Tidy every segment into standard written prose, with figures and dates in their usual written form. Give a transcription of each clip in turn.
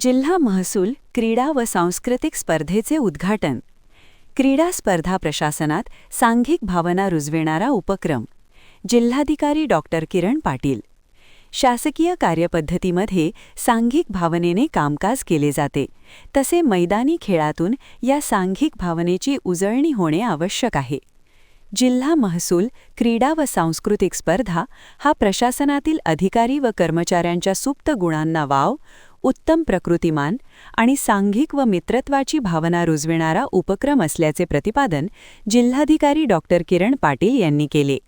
जिल्हा महसूल क्रीडा व सांस्कृतिक स्पर्धेचे उद्घाटन. क्रीडा स्पर्धा प्रशासनात सांघिक भावना रुजविणारा उपक्रम. जिल्हाधिकारी डॉक्टर किरण पाटील. शासकीय कार्यपद्धतीमध्ये सांघिक भावनेने कामकाज केले जाते, तसे मैदानी खेळातून या सांघिक भावनेची उजळणी होणे आवश्यक आहे. जिल्हा महसूल क्रीडा व सांस्कृतिक स्पर्धा हा प्रशासनातील अधिकारी व कर्मचाऱ्यांच्या सुप्त गुणांना वाव, उत्तम प्रकृतिमान आणि सांघिक व मित्रत्वाची भावना रुजविणारा उपक्रम असल्याचे प्रतिपादन जिल्हाधिकारी डॉक्टर किरण पाटील यांनी केले.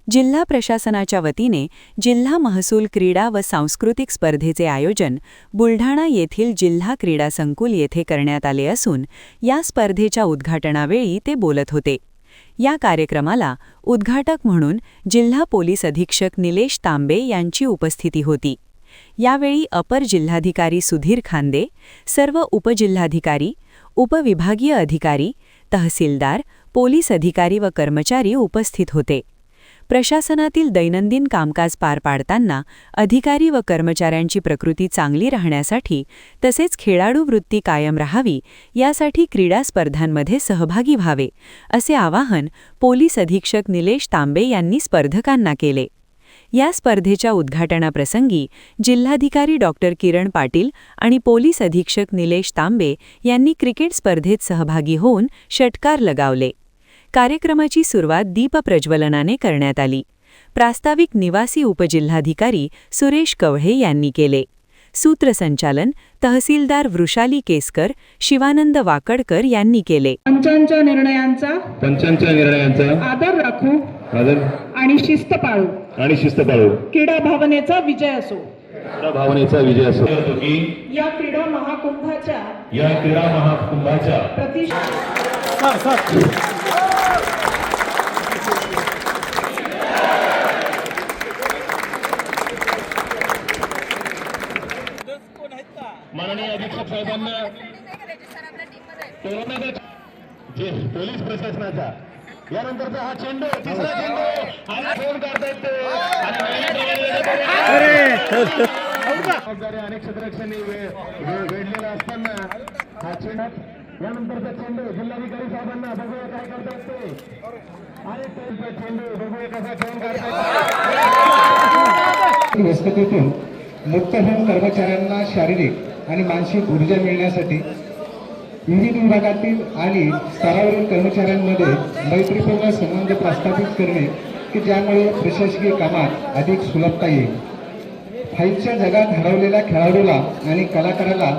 जिल्हा प्रशासनाच्या वतीने जिल्हा महसूल क्रीडा व सांस्कृतिक स्पर्धेचे आयोजन बुलढाणा येथील जिल्हा क्रीडा संकुल येथे करण्यात आले असून या स्पर्धेच्या उद्घाटनावेळी ते बोलत होते. या कार्यक्रमाला उद्घाटक म्हणून जिल्हा पोलीस अधीक्षक निलेश तांबे यांची उपस्थिती होती. यावेळी अपर जिल्हाधिकारी सुधीर खांदे, सर्व उपजिल्हाधिकारी, उपविभागीय अधिकारी, तहसीलदार, पोलीस अधिकारी व कर्मचारी उपस्थित होते. प्रशासनातील दैनंदिन कामकाज पार पाडताना अधिकारी व कर्मचाऱ्यांची प्रकृती चांगली राहण्यासाठी तसेच खेळाडू वृत्ती कायम राहावी यासाठी क्रीडा स्पर्धांमध्ये सहभागी व्हावे, असे आवाहन पोलीस अधीक्षक निलेश तांबे यांनी स्पर्धकांना केले. या स्पर्धेच्या उद्घाटनाप्रसंगी जिल्हाधिकारी डॉक्टर किरण पाटील आणि पोलीस अधीक्षक निलेश तांबे यांनी क्रिकेट स्पर्धेत सहभागी होऊन षटकार लगावले. कार्यक्रमाची सुरुवात दीपप्रज्वलनाने करण्यात आली. प्रास्ताविक निवासी उपजिल्हाधिकारी सुरेश कवळे यांनी केले. सूत्रसंचालन तहसीलदार वृषाली केसकर, शिवानंद वाकडकर यांनी केले. पंचांच्या निर्णयांचा आदर राखू आणि शिस्त पाळू क्रीडा भावनेचा विजय असो. या क्रीडा महाकुंभाच्या माननीय अधीक्षक साहेबांना जे पोलीस प्रशासनाचा यानंतरचा हा चेंडू तिसरा चेंडू आणि फोन करता येतो जबाबदारी अनेक क्षेत्ररक्षणी वेढलेला असताना हा चेंडू यानंतरचा चेंडू जिल्हाधिकारी साहेबांना बघूया काय करता येते आणि तो चेंडू बघूया कसा फोन करता येतो. वस्तूतून मुक्त होऊन कर्मचाऱ्यांना शारीरिक आणि मानसिक ऊर्जा मिळण्यासाठी विविध विभागातील आणि स्तरावरील कर्मचाऱ्यांमध्ये मैत्रीपूर्ण संबंध प्रस्थापित करणे की ज्यामुळे प्रशासकीय कामात अधिक सुलभता येईल. फाईलच्या जगात हरवलेल्या खेळाडूला आणि कलाकाराला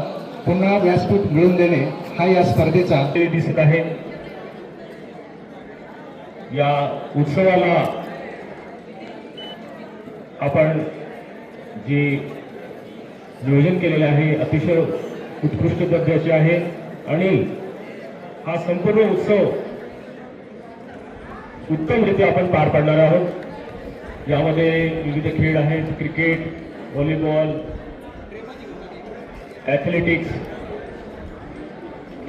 पुन्हा व्यासपीठ मिळवून देणे हा या स्पर्धेचा दिसत आहे. या उत्सवाला आपण जे नियोजन केलेले आहे अतिशय उत्कृष्ट दर्जाचे आहे आणि हा संपूर्ण उत्सव उत्तमरित्या आपण पार पाडणार आहोत. यामध्ये विविध खेळ आहेत, क्रिकेट, व्हॉलीबॉल, ॲथलेटिक्स,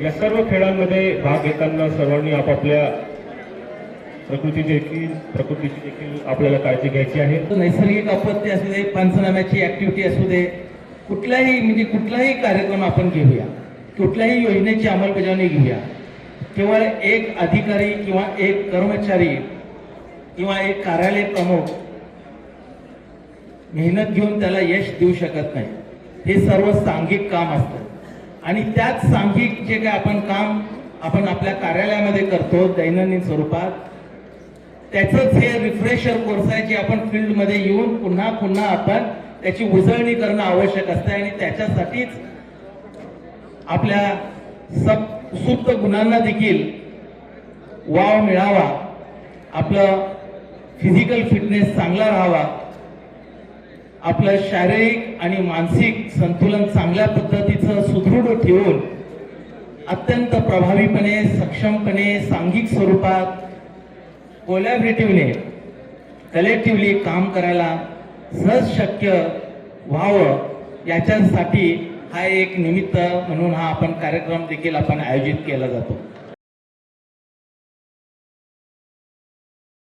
या सर्व खेळांमध्ये भाग घेताना सर्वांनी आपापल्या प्रकृतीची देखील आपल्याला काळजी घ्यायची आहे. नैसर्गिक आपत्ती असू दे, पंचनाम्याची ऍक्टिव्हिटी असू दे, कुठलाही कार्यक्रम आपण घेऊया, कुठल्याही योजनेची अंमलबजावणी घेऊया, केवळ एक अधिकारी किंवा एक कर्मचारी किंवा एक कार्यालय प्रमुख मेहनत घेऊन त्याला यश देऊ शकत नाही. हे सर्व सांघिक काम असतं आणि त्याच सांघिक जे काय काम आपण आपल्या कार्यालयामध्ये करतो दैनंदिन स्वरूपात, त्याचंच हे रिफ्रेशर कोर्स आहे जे आपण फील्डमध्ये येऊन पुन्हा पुन्हा आपण त्याची उजळणी करणं आवश्यक असते आणि त्याच्यासाठीच आपल्या सुप्त गुणांना देखील वाव मिळावा, आपलं फिजिकल फिटनेस चांगला राहावा, आपलं शारीरिक आणि मानसिक संतुलन चांगल्या पद्धतीचं सुदृढ ठेवून अत्यंत प्रभावीपणे, सक्षमपणे, सांघिक स्वरूपात, कोलॅबरेटिव्हने, कलेक्टिव्हली काम करायला सहज शक्य व्हावं याच्यासाठी हा एक निमित्त म्हणून हा कार्यक्रम देखील आपण आयोजित केला जातो.